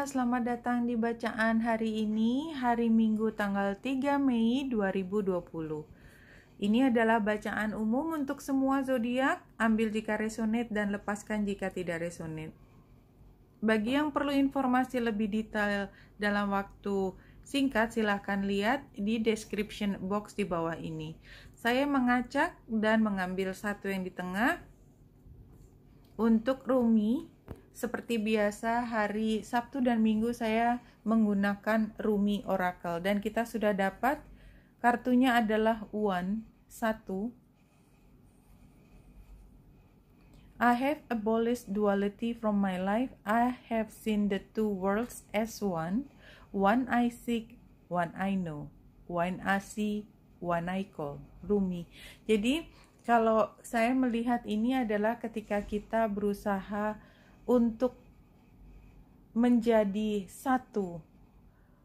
selamat datang di bacaan hari ini, hari Minggu tanggal 3 Mei 2020. Ini adalah bacaan umum untuk semua zodiak, ambil jika resonate dan lepaskan jika tidak resonate. Bagi yang perlu informasi lebih detail dalam waktu singkat, silahkan lihat di description box di bawah ini. Saya mengacak dan mengambil satu yang di tengah. Untuk Rumi, seperti biasa hari Sabtu dan Minggu saya menggunakan Rumi Oracle. Dan kita sudah dapat kartunya adalah One, 1. I have abolished duality from my life. I have seen the two worlds as one. One I seek, one I know. One I see, one I call. Rumi. Jadi kalau saya melihat ini adalah ketika kita berusaha untuk menjadi satu,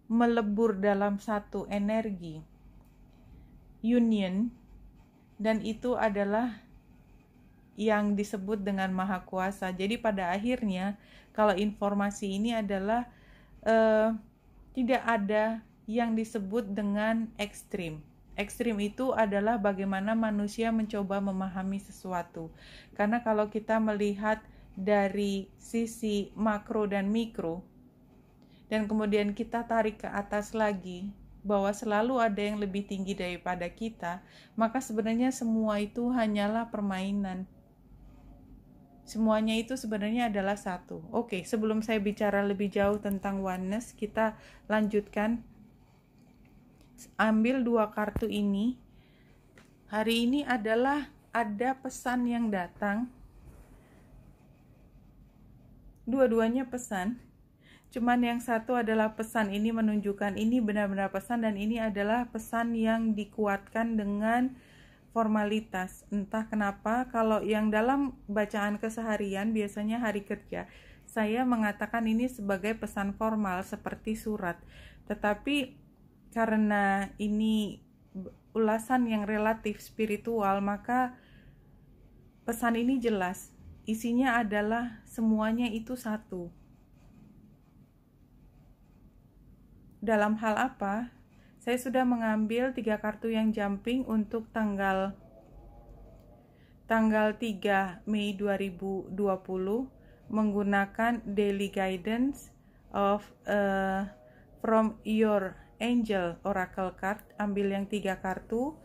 melebur dalam satu energi, union, dan itu adalah yang disebut dengan Maha Kuasa. Jadi pada akhirnya kalau informasi ini adalah tidak ada yang disebut dengan ekstrim. Ekstrim itu adalah bagaimana manusia mencoba memahami sesuatu. Karena kalau kita melihat dari sisi makro dan mikro, dan kemudian kita tarik ke atas lagi, bahwa selalu ada yang lebih tinggi daripada kita, maka sebenarnya semua itu hanyalah permainan. Semuanya itu sebenarnya adalah satu. Oke, sebelum saya bicara lebih jauh tentang oneness, kita lanjutkan. Ambil dua kartu ini. Hari ini adalah ada pesan yang datang. Dua-duanya pesan. Cuman yang satu adalah pesan ini menunjukkan ini benar-benar pesan, dan ini adalah pesan yang dikuatkan dengan formalitas. Entah kenapa kalau yang dalam bacaan keseharian biasanya hari kerja, saya mengatakan ini sebagai pesan formal seperti surat. Tetapi karena ini ulasan yang relatif spiritual, maka pesan ini jelas. Isinya adalah semuanya itu satu. Dalam hal apa? Saya sudah mengambil 3 kartu yang jumping untuk tanggal 3 Mei 2020 menggunakan daily guidance of from your angel oracle card. Ambil yang 3 kartu.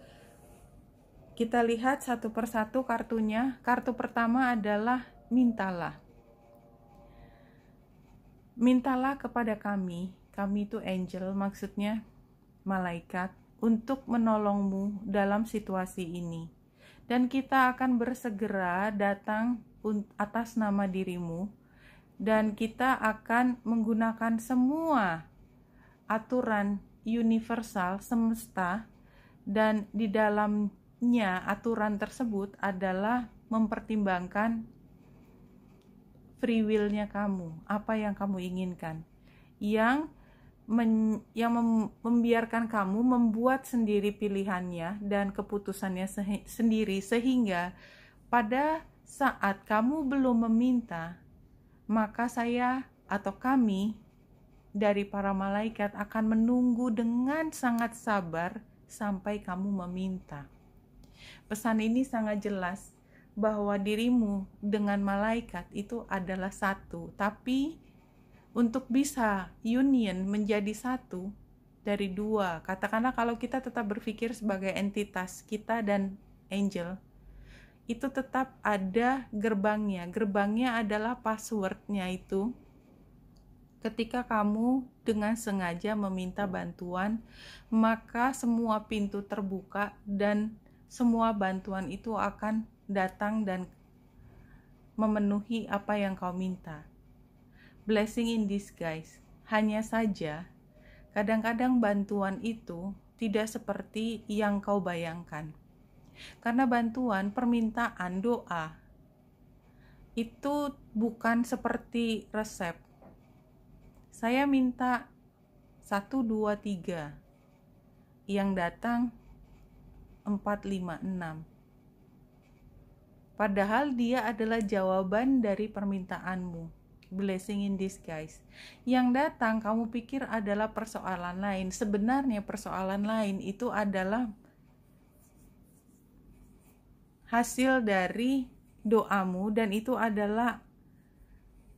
Kita lihat satu persatu kartunya. Kartu pertama adalah mintalah. Mintalah kepada kami. Kami itu angel, maksudnya malaikat, untuk menolongmu dalam situasi ini. Dan kita akan bersegera datang atas nama dirimu, dan kita akan menggunakan semua aturan universal semesta, dan di dalamnya aturan tersebut adalah mempertimbangkan free will-nya kamu, apa yang kamu inginkan, yang membiarkan kamu membuat sendiri pilihannya dan keputusannya sendiri, sehingga pada saat kamu belum meminta, maka saya atau kami dari para malaikat akan menunggu dengan sangat sabar sampai kamu meminta. Pesan ini sangat jelas bahwa dirimu dengan malaikat itu adalah satu, tapi untuk bisa union menjadi satu dari dua, katakanlah kalau kita tetap berpikir sebagai entitas kita dan angel, itu tetap ada gerbangnya. Gerbangnya adalah passwordnya itu. Ketika kamu dengan sengaja meminta bantuan, maka semua pintu terbuka dan semua bantuan itu akan datang dan memenuhi apa yang kau minta. Blessing in disguise. Hanya saja, kadang-kadang bantuan itu tidak seperti yang kau bayangkan. Karena bantuan, permintaan, doa, itu bukan seperti resep. Saya minta 1, 2, 3. Yang datang 4, 5, 6. Padahal dia adalah jawaban dari permintaanmu. blessing in disguise. Yang datang kamu pikir adalah persoalan lain. Sebenarnya persoalan lain itu adalah hasil dari doamu, dan itu adalah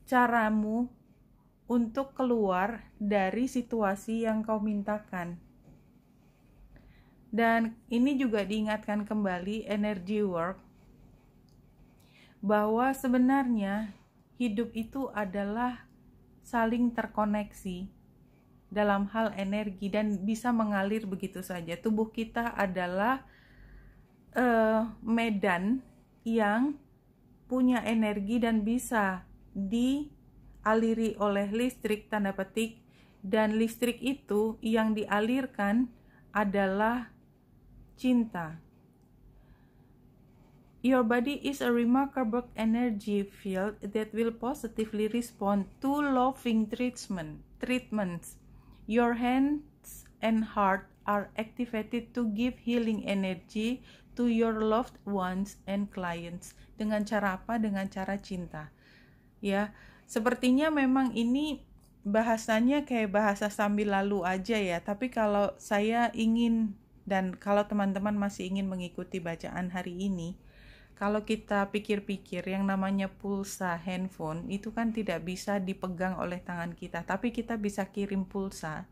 caramu untuk keluar dari situasi yang kau mintakan. Dan ini juga diingatkan kembali energy work, bahwa sebenarnya hidup itu adalah saling terkoneksi dalam hal energi dan bisa mengalir begitu saja. Tubuh kita adalah medan yang punya energi dan bisa dialiri oleh listrik, tanda petik, dan listrik itu yang dialirkan adalah cinta. Your body is a remarkable energy field that will positively respond to loving treatments. Your hands and heart are activated to give healing energy to your loved ones and clients. Dengan cara apa? Dengan cara cinta. Ya, sepertinya memang ini bahasanya kayak bahasa sambil lalu aja ya. Tapi kalau saya ingin, dan kalau teman-teman masih ingin mengikuti bacaan hari ini, kalau kita pikir-pikir, yang namanya pulsa handphone itu kan tidak bisa dipegang oleh tangan kita, tapi kita bisa kirim pulsa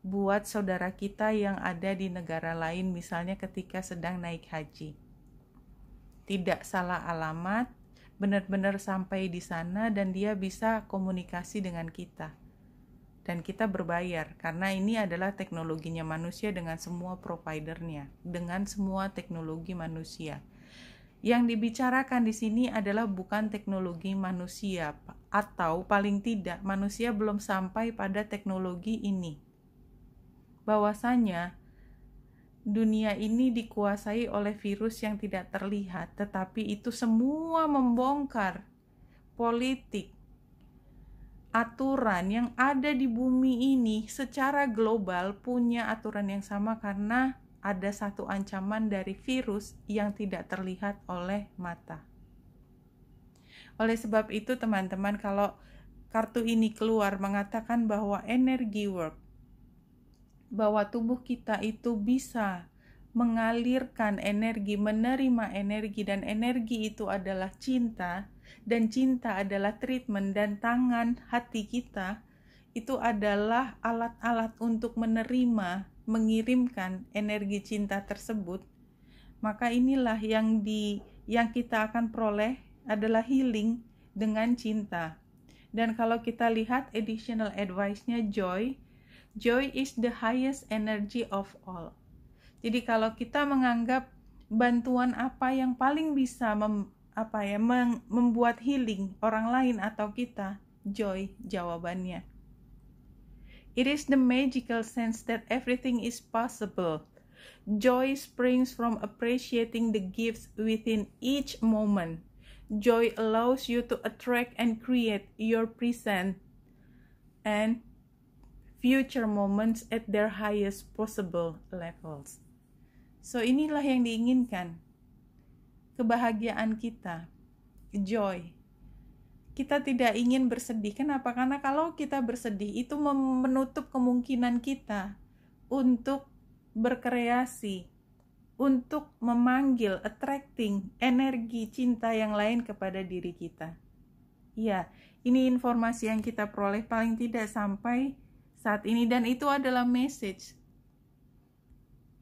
buat saudara kita yang ada di negara lain, misalnya ketika sedang naik haji. Tidak salah alamat, benar-benar sampai di sana dan dia bisa komunikasi dengan kita. Dan kita berbayar, karena ini adalah teknologinya manusia dengan semua providernya, dengan semua teknologi manusia. Yang dibicarakan di sini adalah bukan teknologi manusia, atau paling tidak manusia belum sampai pada teknologi ini. Bahwasanya dunia ini dikuasai oleh virus yang tidak terlihat, tetapi itu semua membongkar politik, aturan yang ada di bumi ini secara global punya aturan yang sama, karena ada satu ancaman dari virus yang tidak terlihat oleh mata. Oleh sebab itu teman-teman, kalau kartu ini keluar mengatakan bahwa energy work, bahwa tubuh kita itu bisa mengalirkan energi, menerima energi, dan energi itu adalah cinta, dan cinta adalah treatment, dan tangan hati kita itu adalah alat-alat untuk menerima, mengirimkan energi cinta tersebut, maka inilah yang kita akan peroleh adalah healing dengan cinta. Dan kalau kita lihat additional advice-nya, joy is the highest energy of all. Jadi kalau kita menganggap bantuan apa yang paling bisa membuat healing orang lain atau kita, joy jawabannya. It is the magical sense that everything is possible. Joy springs from appreciating the gifts within each moment. Joy allows you to attract and create your present and future moments at their highest possible levels. So inilah yang diinginkan. Kebahagiaan kita, joy. Kita tidak ingin bersedih. Kenapa? Karena kalau kita bersedih itu menutup kemungkinan kita untuk berkreasi, untuk memanggil, attracting energi cinta yang lain kepada diri kita. Ya, ini informasi yang kita peroleh paling tidak sampai saat ini, dan itu adalah message.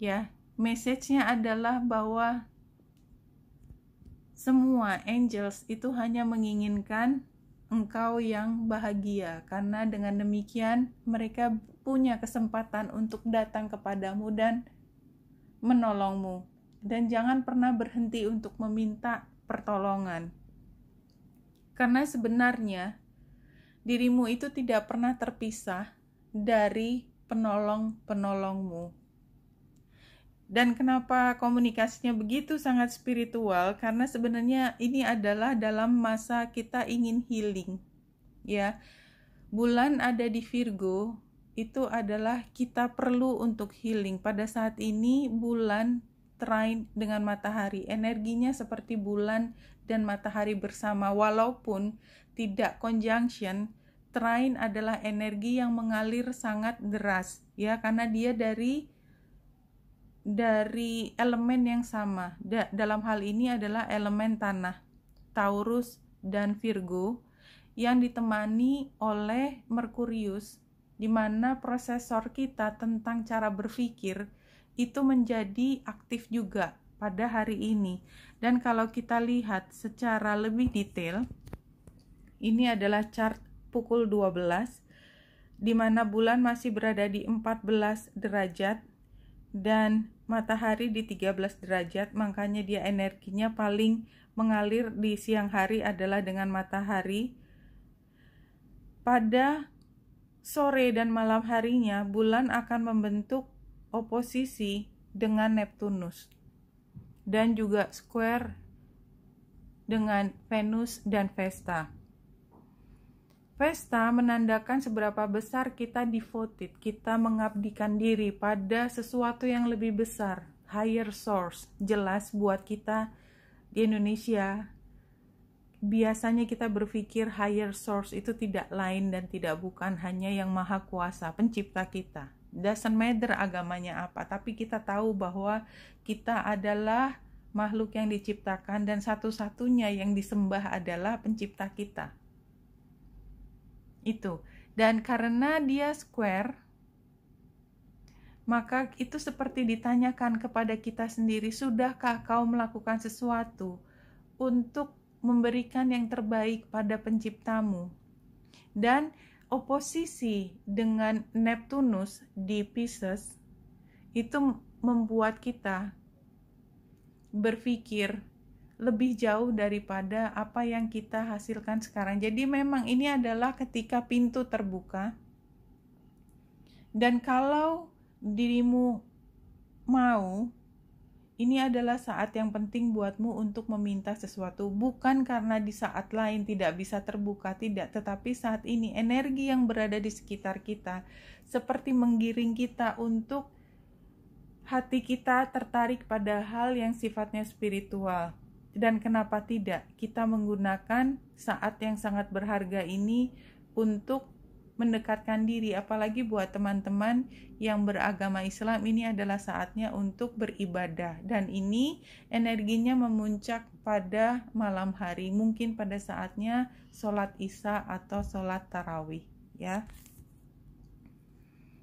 Ya, message-nya adalah bahwa semua angels itu hanya menginginkan engkau yang bahagia, karena dengan demikian mereka punya kesempatan untuk datang kepadamu dan menolongmu. Dan jangan pernah berhenti untuk meminta pertolongan, karena sebenarnya dirimu itu tidak pernah terpisah dari penolong-penolongmu. Dan kenapa komunikasinya begitu sangat spiritual? Karena sebenarnya ini adalah dalam masa kita ingin healing. Ya, bulan ada di Virgo, itu adalah kita perlu untuk healing. Pada saat ini bulan trine dengan matahari. Energinya seperti bulan dan matahari bersama, walaupun tidak conjunction. Trine adalah energi yang mengalir sangat deras, ya, karena dia dari elemen yang sama. Dalam hal ini adalah elemen tanah, Taurus dan Virgo, yang ditemani oleh Merkurius, di mana prosesor kita tentang cara berpikir itu menjadi aktif juga pada hari ini. Dan kalau kita lihat secara lebih detail, ini adalah chart pukul 12, di mana bulan masih berada di 14 derajat dan matahari di 13 derajat, makanya dia energinya paling mengalir di siang hari adalah dengan matahari. Pada sore dan malam harinya, bulan akan membentuk oposisi dengan Neptunus dan juga square dengan Venus dan Vesta. Vesta menandakan seberapa besar kita devoted, kita mengabdikan diri pada sesuatu yang lebih besar, higher source. Jelas buat kita di Indonesia, biasanya kita berpikir higher source itu tidak lain dan tidak bukan hanya yang maha kuasa, pencipta kita. Doesn't matter agamanya apa, tapi kita tahu bahwa kita adalah makhluk yang diciptakan dan satu-satunya yang disembah adalah pencipta kita. Itu. Dan karena dia square, maka itu seperti ditanyakan kepada kita sendiri, sudahkah kau melakukan sesuatu untuk memberikan yang terbaik pada penciptamu? Dan oposisi dengan Neptunus di Pisces itu membuat kita berpikir lebih jauh daripada apa yang kita hasilkan sekarang. Jadi memang ini adalah ketika pintu terbuka, dan kalau dirimu mau, ini adalah saat yang penting buatmu untuk meminta sesuatu, bukan karena di saat lain tidak bisa terbuka, tidak, tetapi saat ini energi yang berada di sekitar kita seperti menggiring kita untuk hati kita tertarik pada hal yang sifatnya spiritual. Dan kenapa tidak kita menggunakan saat yang sangat berharga ini untuk mendekatkan diri, apalagi buat teman-teman yang beragama Islam, ini adalah saatnya untuk beribadah. Dan ini energinya memuncak pada malam hari, mungkin pada saatnya sholat isya atau sholat tarawih, ya.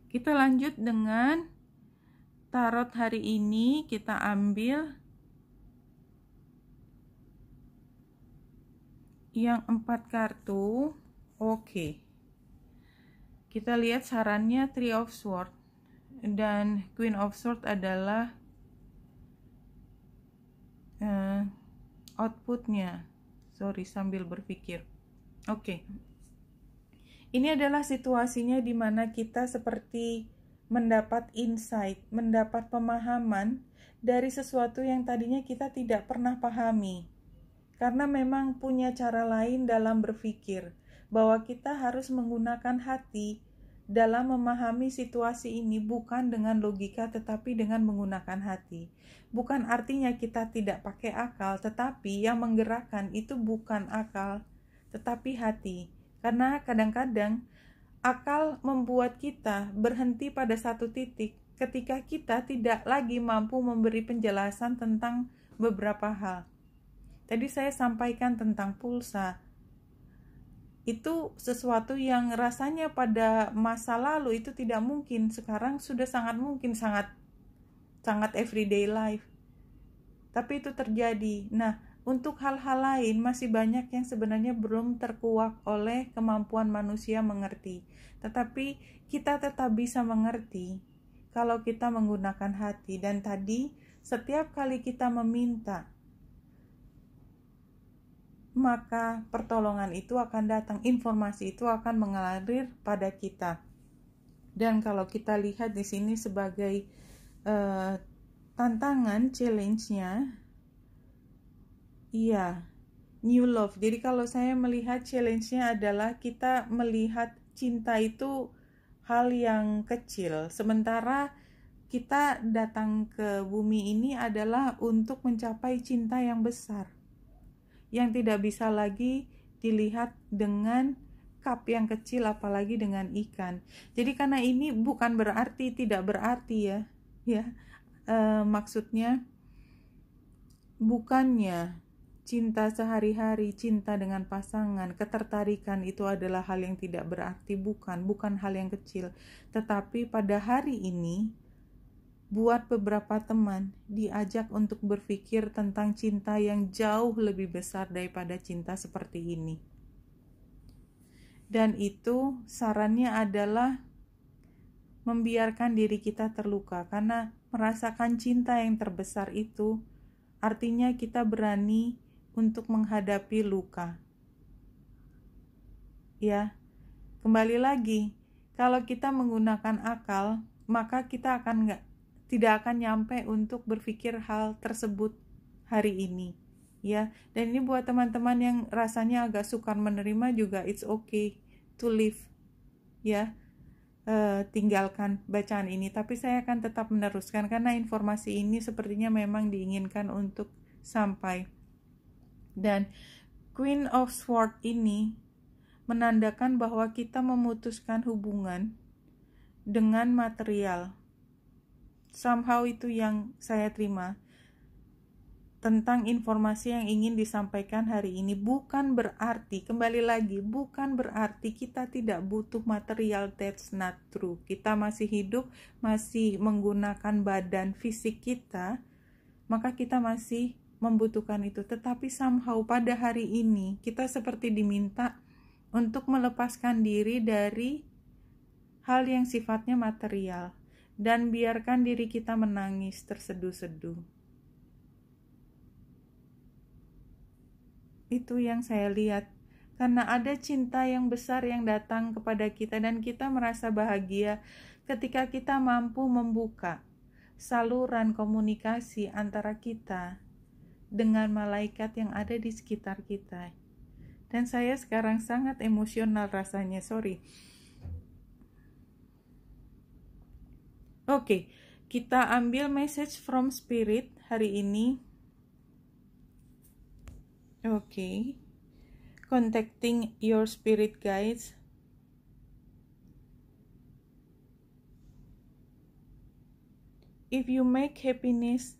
Kita lanjut dengan tarot hari ini. Kita ambil yang 4 kartu. Oke. Kita lihat sarannya Three of Swords dan Queen of Swords adalah outputnya. Sorry, sambil berpikir. Oke. Ini adalah situasinya di mana kita seperti mendapat insight, mendapat pemahaman dari sesuatu yang tadinya kita tidak pernah pahami. Karena memang punya cara lain dalam berpikir, bahwa kita harus menggunakan hati dalam memahami situasi ini, bukan dengan logika tetapi dengan menggunakan hati. Bukan artinya kita tidak pakai akal, tetapi yang menggerakkan itu bukan akal tetapi hati. Karena kadang-kadang akal membuat kita berhenti pada satu titik ketika kita tidak lagi mampu memberi penjelasan tentang beberapa hal. Tadi saya sampaikan tentang pulsa. Itu sesuatu yang rasanya pada masa lalu itu tidak mungkin, sekarang sudah sangat mungkin, sangat everyday life. Tapi itu terjadi. Nah, untuk hal-hal lain masih banyak yang sebenarnya belum terkuak oleh kemampuan manusia mengerti. Tetapi kita tetap bisa mengerti kalau kita menggunakan hati. Dan tadi setiap kali kita meminta, maka pertolongan itu akan datang, informasi itu akan mengalir pada kita. Dan kalau kita lihat di sini sebagai tantangan, challenge-nya, iya, new love. Jadi kalau saya melihat challenge-nya adalah kita melihat cinta itu hal yang kecil, sementara kita datang ke bumi ini adalah untuk mencapai cinta yang besar, yang tidak bisa lagi dilihat dengan cup yang kecil, apalagi dengan ikan. Jadi karena ini bukan berarti, tidak berarti maksudnya bukannya cinta sehari-hari, cinta dengan pasangan, ketertarikan itu adalah hal yang tidak berarti, bukan hal yang kecil. Tetapi pada hari ini, buat beberapa teman diajak untuk berpikir tentang cinta yang jauh lebih besar daripada cinta seperti ini. Dan itu sarannya adalah membiarkan diri kita terluka, karena merasakan cinta yang terbesar itu artinya kita berani untuk menghadapi luka. Ya, kembali lagi, kalau kita menggunakan akal, maka kita tidak akan nyampe untuk berpikir hal tersebut hari ini. Ya, dan ini buat teman-teman yang rasanya agak sukar menerima juga, it's okay to leave. Ya, tinggalkan bacaan ini, tapi saya akan tetap meneruskan karena informasi ini sepertinya memang diinginkan untuk sampai. Dan Queen of Swords ini menandakan bahwa kita memutuskan hubungan dengan material. Somehow itu yang saya terima tentang informasi yang ingin disampaikan hari ini. Bukan berarti, kembali lagi, bukan berarti kita tidak butuh material. That's not true. Kita masih hidup, masih menggunakan badan fisik kita, maka kita masih membutuhkan itu. Tetapi somehow pada hari ini kita seperti diminta untuk melepaskan diri dari hal yang sifatnya material dan biarkan diri kita menangis terseduh-seduh. Itu yang saya lihat, karena ada cinta yang besar yang datang kepada kita dan kita merasa bahagia ketika kita mampu membuka saluran komunikasi antara kita dengan malaikat yang ada di sekitar kita. Dan saya sekarang sangat emosional rasanya, sorry. Oke, kita ambil message from spirit hari ini. Oke, contacting your spirit guides. If you make happiness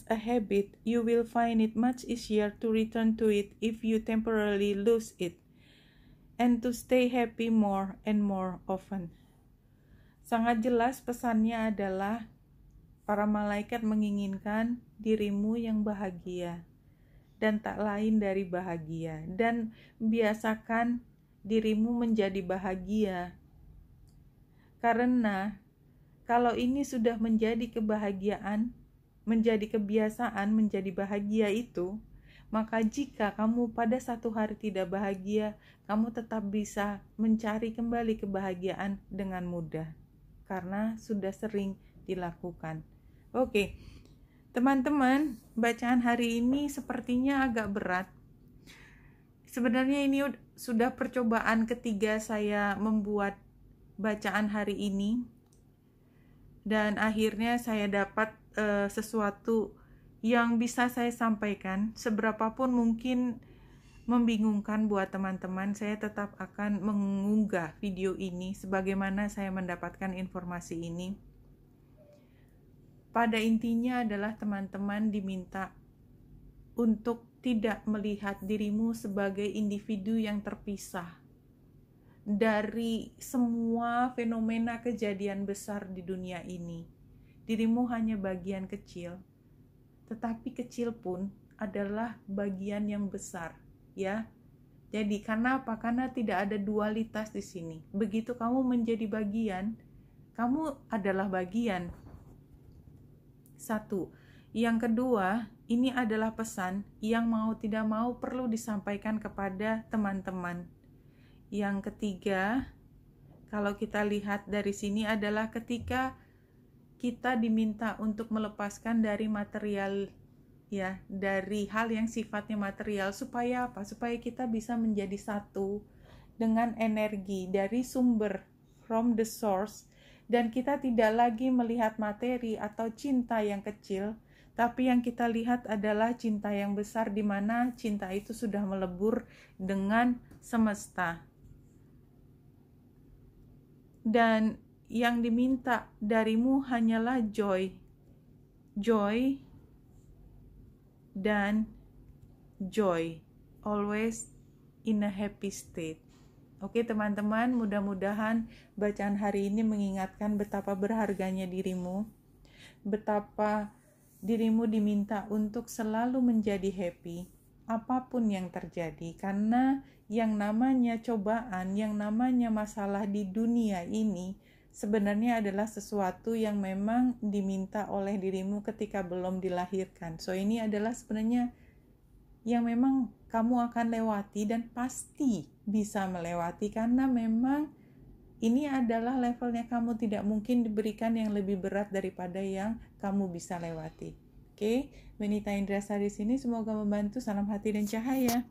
a habit, you will find it much easier to return to it if you temporarily lose it, and to stay happy more and more often. Sangat jelas pesannya adalah para malaikat menginginkan dirimu yang bahagia dan tak lain dari bahagia, dan biasakan dirimu menjadi bahagia. Karena kalau ini sudah menjadi kebahagiaan, menjadi kebiasaan menjadi bahagia itu, maka jika kamu pada satu hari tidak bahagia, kamu tetap bisa mencari kembali kebahagiaan dengan mudah karena sudah sering dilakukan. Oke. Teman-teman, bacaan hari ini sepertinya agak berat. Sebenarnya ini sudah percobaan ketiga saya membuat bacaan hari ini. Dan akhirnya saya dapat sesuatu yang bisa saya sampaikan. Seberapapun mungkin membingungkan buat teman-teman, saya tetap akan mengunggah video ini sebagaimana saya mendapatkan informasi ini. Pada intinya adalah teman-teman diminta untuk tidak melihat dirimu sebagai individu yang terpisah dari semua fenomena kejadian besar di dunia ini. Dirimu hanya bagian kecil, tetapi kecil pun adalah bagian yang besar, ya. Jadi karena apa? Karena tidak ada dualitas di sini. Begitu kamu menjadi bagian, kamu adalah bagian. Satu. Yang kedua, ini adalah pesan yang mau tidak mau perlu disampaikan kepada teman-teman. Yang ketiga, kalau kita lihat dari sini adalah ketika kita diminta untuk melepaskan dari material, ya, dari hal yang sifatnya material, supaya apa? Supaya kita bisa menjadi satu dengan energi dari sumber, from the source, Dan kita tidak lagi melihat materi atau cinta yang kecil, tapi yang kita lihat adalah cinta yang besar, di mana cinta itu sudah melebur dengan semesta. Dan yang diminta darimu hanyalah joy dan joy, always in a happy state. Oke teman-teman, mudah-mudahan bacaan hari ini mengingatkan betapa berharganya dirimu, betapa dirimu diminta untuk selalu menjadi happy apapun yang terjadi, karena yang namanya cobaan, yang namanya masalah di dunia ini sebenarnya adalah sesuatu yang memang diminta oleh dirimu ketika belum dilahirkan. So ini adalah sebenarnya yang memang kamu akan lewati dan pasti bisa melewati, karena memang ini adalah levelnya. Kamu tidak mungkin diberikan yang lebih berat daripada yang kamu bisa lewati. Oke, Benita Indrasari di sini, semoga membantu. Salam hati dan cahaya.